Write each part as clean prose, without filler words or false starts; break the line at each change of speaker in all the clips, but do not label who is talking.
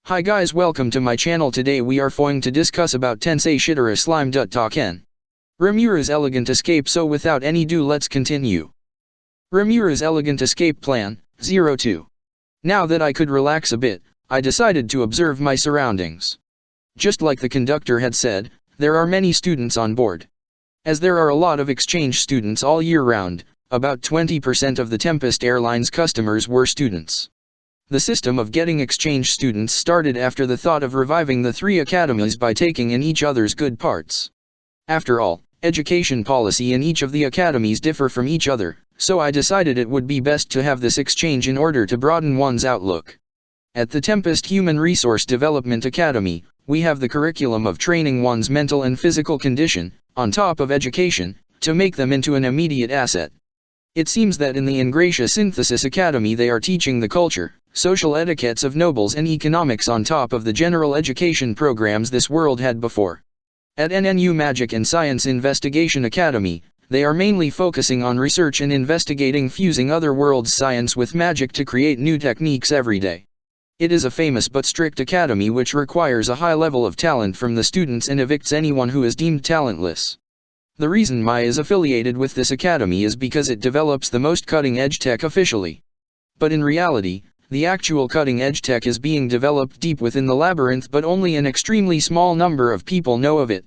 Hi guys, welcome to my channel. Today we are going to discuss about Tensei Shitara Slime Taken. Rimuru's elegant escape. So without any ado, let's continue. Rimuru's elegant escape plan, 02. Now that I could relax a bit, I decided to observe my surroundings. Just like the conductor had said, there are many students on board. As there are a lot of exchange students all year round, about 20% of the Tempest Airlines customers were students. The system of getting exchange students started after the thought of reviving the three academies by taking in each other's good parts. After all, education policy in each of the academies differ from each other, so I decided it would be best to have this exchange in order to broaden one's outlook. At the Tempest Human Resource Development Academy, we have the curriculum of training one's mental and physical condition, on top of education, to make them into an immediate asset. It seems that in the Ingratia Synthesis Academy they are teaching the culture, social etiquettes of nobles and economics on top of the general education programs this world had before. At NNU Magic and Science Investigation Academy, they are mainly focusing on research and investigating fusing other worlds' science with magic to create new techniques every day. It is a famous but strict academy which requires a high level of talent from the students and evicts anyone who is deemed talentless. The reason Mai is affiliated with this academy is because it develops the most cutting-edge tech officially. But in reality, the actual cutting-edge tech is being developed deep within the labyrinth, but only an extremely small number of people know of it.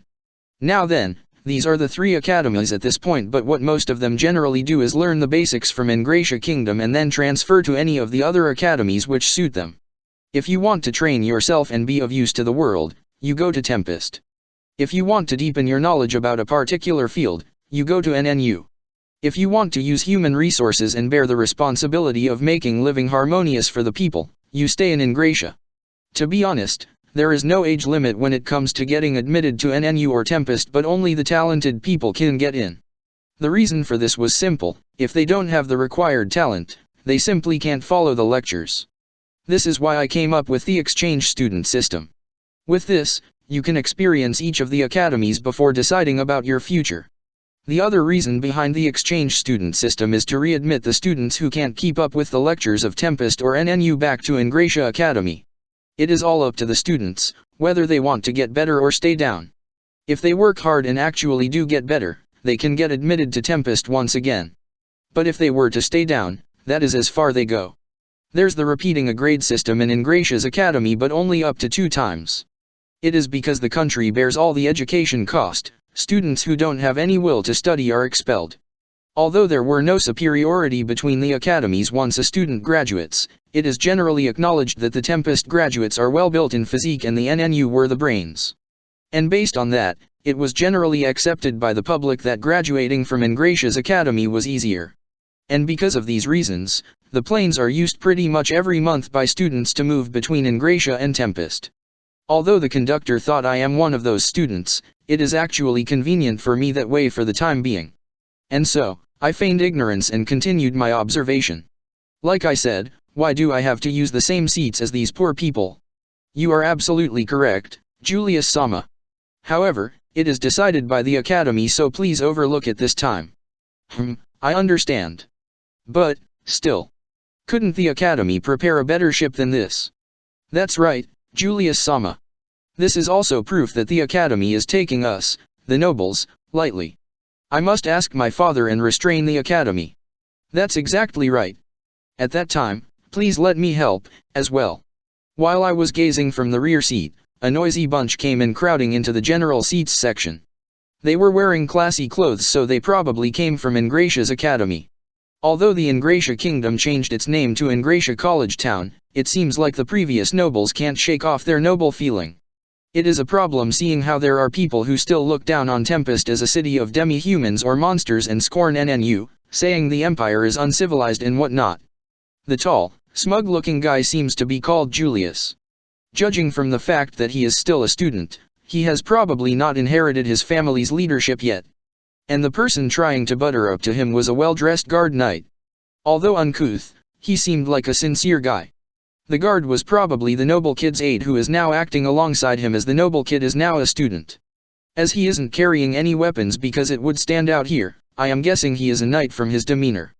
Now then, these are the three academies at this point, but what most of them generally do is learn the basics from Ingratia Kingdom and then transfer to any of the other academies which suit them. If you want to train yourself and be of use to the world, you go to Tempest. If you want to deepen your knowledge about a particular field, you go to NNU. If you want to use human resources and bear the responsibility of making living harmonious for the people, you stay in Ingratia. To be honest, there is no age limit when it comes to getting admitted to NNU or Tempest, but only the talented people can get in. The reason for this was simple: if they don't have the required talent, they simply can't follow the lectures. This is why I came up with the exchange student system. With this, you can experience each of the academies before deciding about your future. The other reason behind the exchange student system is to readmit the students who can't keep up with the lectures of Tempest or NNU back to Ingratia Academy. It is all up to the students, whether they want to get better or stay down. If they work hard and actually do get better, they can get admitted to Tempest once again. But if they were to stay down, that is as far they go. There's the repeating a grade system in Ingratia's academy, but only up to 2 times. It is because the country bears all the education cost. Students who don't have any will to study are expelled. Although there were no superiority between the academies once a student graduates, it is generally acknowledged that the Tempest graduates are well built in physique and the NNU were the brains. And based on that, it was generally accepted by the public that graduating from Ingratia's academy was easier. And because of these reasons, the planes are used pretty much every month by students to move between Ingratia and Tempest. Although the conductor thought I am one of those students, it is actually convenient for me that way for the time being. And so, I feigned ignorance and continued my observation. Like I said, why do I have to use the same seats as these poor people? You are absolutely correct, Julius-sama. However, it is decided by the academy, so please overlook it this time. I understand. But, still. Couldn't the academy prepare a better ship than this? That's right, Julius-sama. This is also proof that the academy is taking us, the nobles, lightly. I must ask my father and restrain the academy. That's exactly right. At that time, please let me help, as well. While I was gazing from the rear seat, a noisy bunch came in crowding into the general seats section. They were wearing classy clothes, so they probably came from Ingratia's academy. Although the Ingratia Kingdom changed its name to Ingratia College Town, it seems like the previous nobles can't shake off their noble feeling. It is a problem seeing how there are people who still look down on Tempest as a city of demi-humans or monsters and scorn NNU, saying the Empire is uncivilized and whatnot. The tall, smug-looking guy seems to be called Julius. Judging from the fact that he is still a student, he has probably not inherited his family's leadership yet. And the person trying to butter up to him was a well-dressed guard knight. Although uncouth, he seemed like a sincere guy. The guard was probably the noble kid's aide who is now acting alongside him, as the noble kid is now a student. As he isn't carrying any weapons because it would stand out here, I am guessing he is a knight from his demeanor.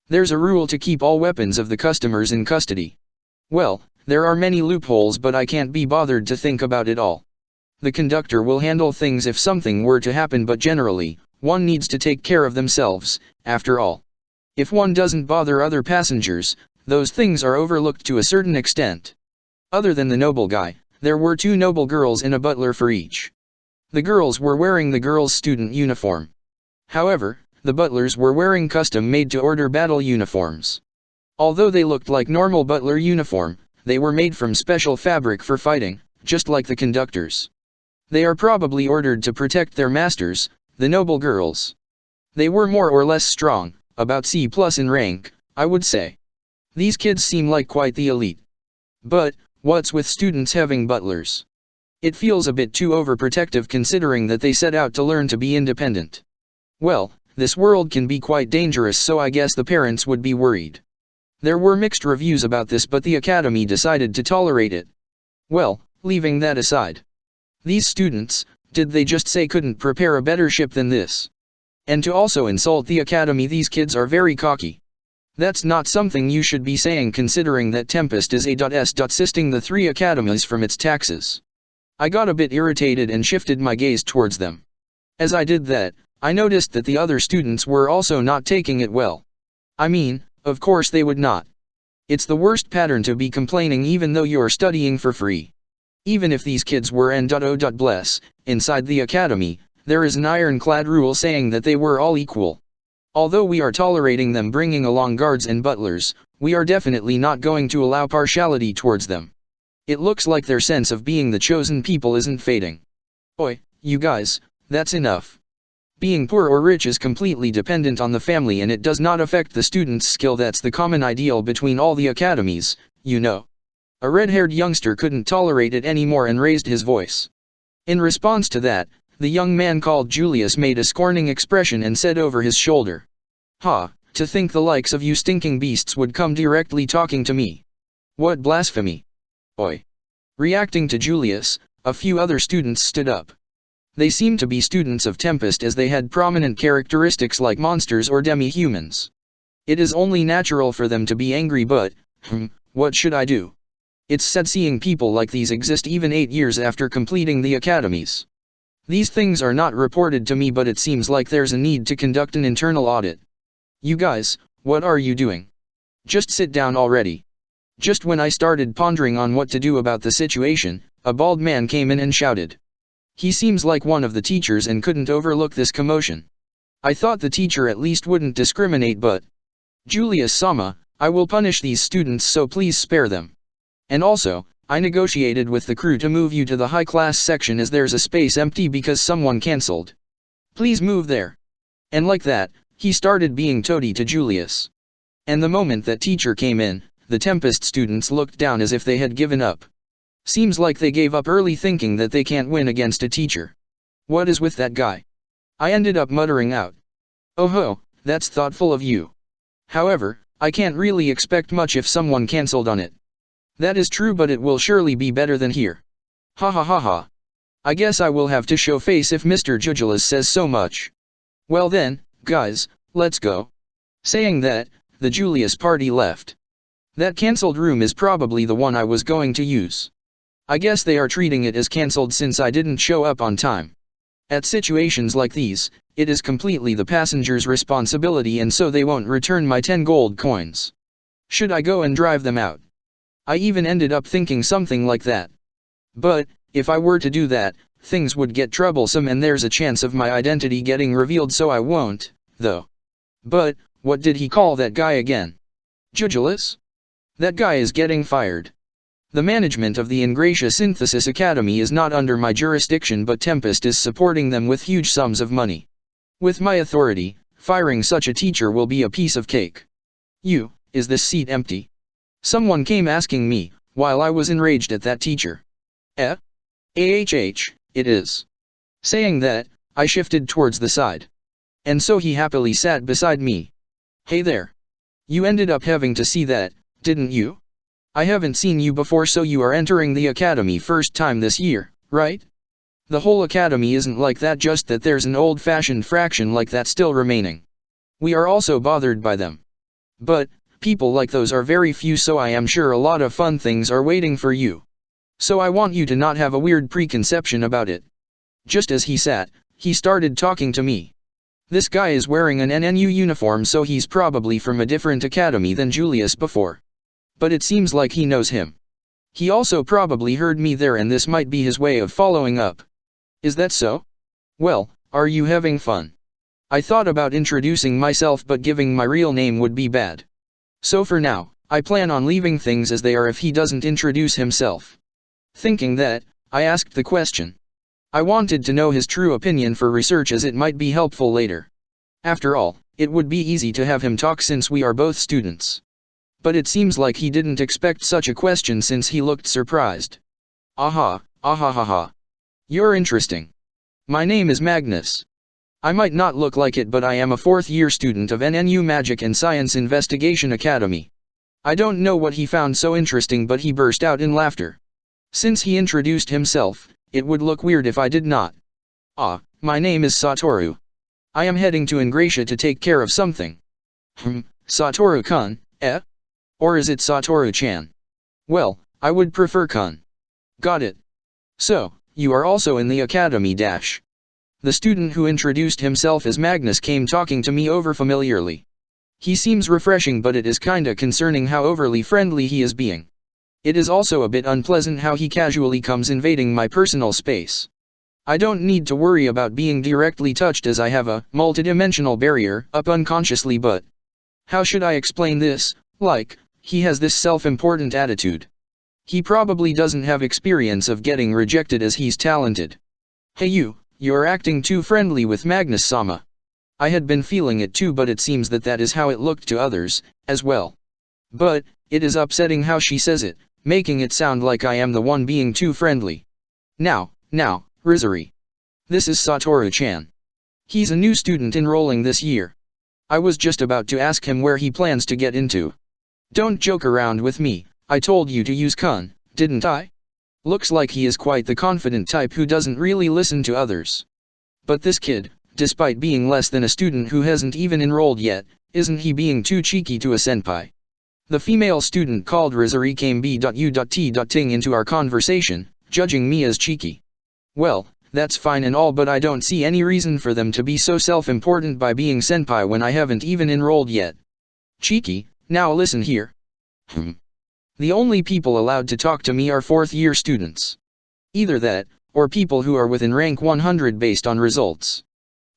There's a rule to keep all weapons of the customers in custody. Well, There are many loopholes, but I can't be bothered to think about it all. The conductor will handle things if something were to happen, but generally, one needs to take care of themselves, after all. If one doesn't bother other passengers, those things are overlooked to a certain extent. Other than the noble guy, there were 2 noble girls and a butler for each. The girls were wearing the girls' student uniform. However, the butlers were wearing custom-made-to-order battle uniforms. Although they looked like normal butler uniform, they were made from special fabric for fighting, just like the conductors. They are probably ordered to protect their masters, the noble girls. They were more or less strong, about C+ in rank, I would say. These kids seem like quite the elite. But, what's with students having butlers? It feels a bit too overprotective considering that they set out to learn to be independent. Well, this world can be quite dangerous, so I guess the parents would be worried. There were mixed reviews about this, but the academy decided to tolerate it. Well, leaving that aside. These students, did they just say couldn't prepare a better ship than this? And to also insult the academy, these kids are very cocky. That's not something you should be saying considering that Tempest is assisting the 3 academies from its taxes. I got a bit irritated and shifted my gaze towards them. As I did that, I noticed that the other students were also not taking it well. I mean, of course they would not. It's the worst pattern to be complaining even though you're studying for free. Even if these kids were bless, inside the academy, there is an ironclad rule saying that they were all equal. Although we are tolerating them bringing along guards and butlers, we are definitely not going to allow partiality towards them. It looks like their sense of being the chosen people isn't fading. Oi, you guys, that's enough. Being poor or rich is completely dependent on the family and it does not affect the student's skill. That's the common ideal between all the academies, you know. A red-haired youngster couldn't tolerate it anymore and raised his voice. In response to that, the young man called Julius made a scorning expression and said over his shoulder, "Ha, to think the likes of you stinking beasts would come directly talking to me. What blasphemy. Oi." Reacting to Julius, a few other students stood up. They seemed to be students of Tempest as they had prominent characteristics like monsters or demi-humans. It is only natural for them to be angry, but, what should I do? It's sad seeing people like these exist even 8 years after completing the academies. These things are not reported to me, but it seems like there's a need to conduct an internal audit. You guys, what are you doing? Just sit down already. Just when I started pondering on what to do about the situation, a bald man came in and shouted. He seems like one of the teachers and couldn't overlook this commotion. I thought the teacher at least wouldn't discriminate, but... Julius-sama, I will punish these students, so please spare them. And also, I negotiated with the crew to move you to the high-class section as there's a space empty because someone cancelled. Please move there. And like that, he started being toady to Julius. And the moment that teacher came in, the Tempest students looked down as if they had given up. Seems like they gave up early, thinking that they can't win against a teacher. What is with that guy? I ended up muttering out. Oh ho, that's thoughtful of you. However, I can't really expect much if someone cancelled on it. That is true, but it will surely be better than here. Ha ha ha ha. I guess I will have to show face if Mr. Jujulas says so much. Well then, guys, let's go. Saying that, the Julius party left. That cancelled room is probably the one I was going to use. I guess they are treating it as cancelled since I didn't show up on time. At situations like these, it is completely the passenger's responsibility, and so they won't return my 10 gold coins. Should I go and drive them out? I even ended up thinking something like that. But, if I were to do that, things would get troublesome and there's a chance of my identity getting revealed, so I won't, though. But, what did he call that guy again? Jujulus? That guy is getting fired. The management of the Ingratia Synthesis Academy is not under my jurisdiction, but Tempest is supporting them with huge sums of money. With my authority, firing such a teacher will be a piece of cake. Is this seat empty? Someone came asking me, while I was enraged at that teacher. It is. Saying that, I shifted towards the side. And so he happily sat beside me. Hey there. You ended up having to see that, didn't you? I haven't seen you before, so you are entering the academy first time this year, right? The whole academy isn't like that, just that there's an old-fashioned fraction like that still remaining. We are also bothered by them. But, people like those are very few, so I am sure a lot of fun things are waiting for you. So I want you to not have a weird preconception about it. Just as he sat, he started talking to me. This guy is wearing an NNU uniform, so he's probably from a different academy than Julius before. But it seems like he knows him. He also probably heard me there, and this might be his way of following up. Is that so? Well, are you having fun? I thought about introducing myself, but giving my real name would be bad. So for now, I plan on leaving things as they are if he doesn't introduce himself. Thinking that, I asked the question. I wanted to know his true opinion for research, as it might be helpful later. After all, it would be easy to have him talk since we are both students. But it seems like he didn't expect such a question since he looked surprised. Aha, ahahaha. You're interesting. My name is Magnus. I might not look like it, but I am a fourth-year student of NNU Magic and Science Investigation Academy. I don't know what he found so interesting, but he burst out in laughter. Since he introduced himself, it would look weird if I did not. My name is Satoru. I am heading to Ingratia to take care of something. Satoru-kun, eh? Or is it Satoru-chan? Well, I would prefer kun. Got it. So, you are also in the academy dash. The student who introduced himself as Magnus came talking to me over familiarly. He seems refreshing, but it is kinda concerning how overly friendly he is being. It is also a bit unpleasant how he casually comes invading my personal space. I don't need to worry about being directly touched as I have a multidimensional barrier up unconsciously, but how should I explain this? Like, he has this self-important attitude. He probably doesn't have experience of getting rejected as he's talented. Hey you're acting too friendly with Magnus-sama. I had been feeling it too, but it seems that is how it looked to others, as well. But, it is upsetting how she says it, making it sound like I am the one being too friendly. Now, Rizuri. This is Satoru-chan. He's a new student enrolling this year. I was just about to ask him where he plans to get into. Don't joke around with me, I told you to use kun, didn't I? Looks like he is quite the confident type who doesn't really listen to others. But this kid, despite being less than a student who hasn't even enrolled yet, isn't he being too cheeky to a senpai? The female student called Rizuri came b.u.t.ting into our conversation, judging me as cheeky. Well, that's fine and all, but I don't see any reason for them to be so self-important by being senpai when I haven't even enrolled yet. Cheeky? Now listen here. The only people allowed to talk to me are fourth-year students. Either that, or people who are within rank 100 based on results.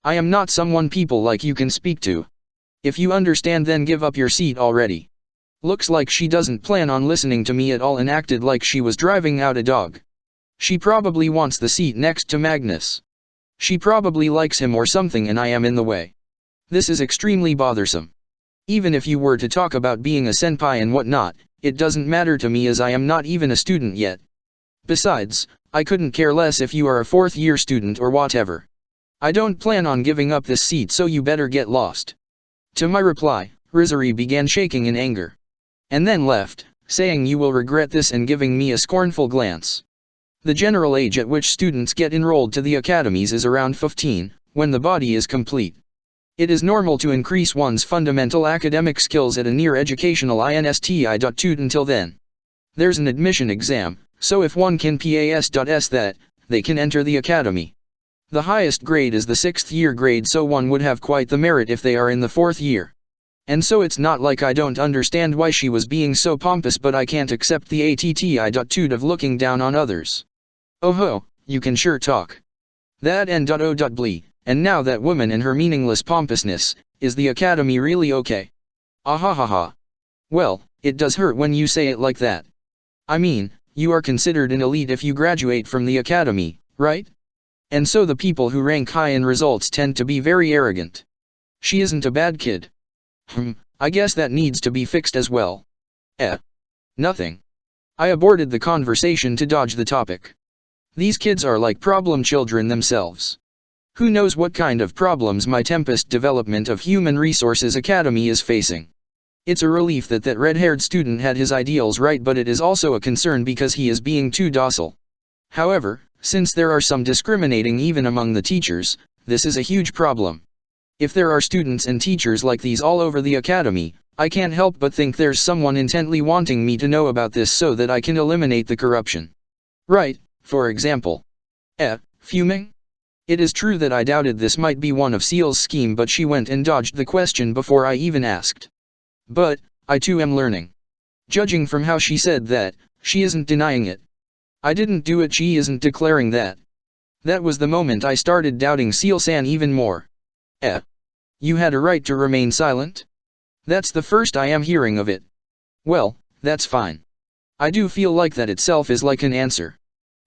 I am not someone people like you can speak to. If you understand, then give up your seat already. Looks like she doesn't plan on listening to me at all and acted like she was driving out a dog. She probably wants the seat next to Magnus. She probably likes him or something, and I am in the way. This is extremely bothersome. Even if you were to talk about being a senpai and whatnot, it doesn't matter to me as I am not even a student yet. Besides, I couldn't care less if you are a fourth-year student or whatever. I don't plan on giving up this seat, so you better get lost. To my reply, Rizuri began shaking in anger. And then left, saying you will regret this, and giving me a scornful glance. The general age at which students get enrolled to the academies is around 15, when the body is complete. It is normal to increase one's fundamental academic skills at a near educational INSTI.2 until then. There's an admission exam, so if one can pass that, they can enter the academy. The highest grade is the 6th year grade, so one would have quite the merit if they are in the 4th year. And so it's not like I don't understand why she was being so pompous, but I can't accept the attitude of looking down on others. Oh ho, you can sure talk. That n.o.blee, and now that woman and her meaningless pompousness, is the academy really okay? Ahahaha. Well, it does hurt when you say it like that. I mean, you are considered an elite if you graduate from the academy, right? And so the people who rank high in results tend to be very arrogant. She isn't a bad kid. I guess that needs to be fixed as well. Nothing. I aborted the conversation to dodge the topic. These kids are like problem children themselves. Who knows what kind of problems my Tempest Development of Human Resources Academy is facing. It's a relief that red-haired student had his ideals right, but it is also a concern because he is being too docile. However, since there are some discriminating even among the teachers, this is a huge problem. If there are students and teachers like these all over the academy, I can't help but think there's someone intently wanting me to know about this so that I can eliminate the corruption. Right, for example. Fuming? It is true that I doubted this might be one of Seal's scheme, but she went and dodged the question before I even asked. But, I too am learning. Judging from how she said that, she isn't denying it. I didn't do it, she isn't declaring that. That was the moment I started doubting Seal-san even more. You had a right to remain silent? That's the first I am hearing of it. Well, that's fine. I do feel like that itself is like an answer.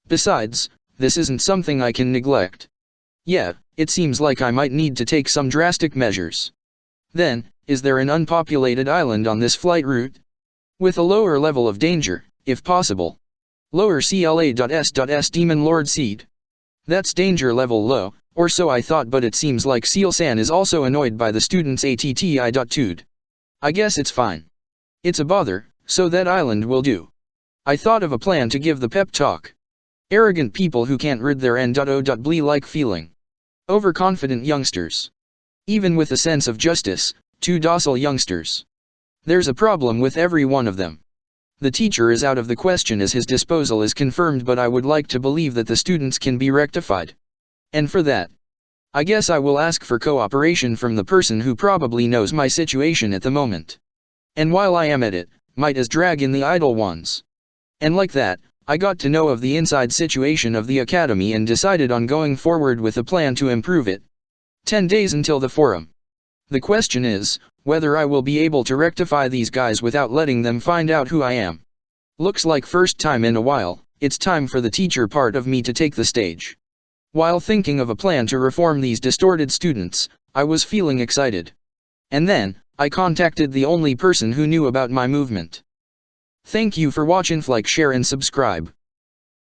Besides, this isn't something I can neglect. Yeah, it seems like I might need to take some drastic measures. Then, is there an unpopulated island on this flight route? With a lower level of danger, if possible. Lower CLA.S. Demon Lord Seed. That's danger level low, or so I thought, but it seems like Seal-san is also annoyed by the students' attitude. I guess it's fine. It's a bother, so that island will do. I thought of a plan to give the pep talk. Arrogant people who can't rid their N.O.Blee-like feeling. Overconfident youngsters. Even with a sense of justice, too docile youngsters. There's a problem with every one of them. The teacher is out of the question as his disposal is confirmed, but I would like to believe that the students can be rectified. And for that, I guess I will ask for cooperation from the person who probably knows my situation at the moment. And while I am at it, might as drag in the idle ones. And like that, I got to know of the inside situation of the academy and decided on going forward with a plan to improve it. 10 days until the forum. The question is, whether I will be able to rectify these guys without letting them find out who I am. Looks like first time in a while, it's time for the teacher part of me to take the stage. While thinking of a plan to reform these distorted students, I was feeling excited. And then, I contacted the only person who knew about my movement. Thank you for watching, like, share and subscribe.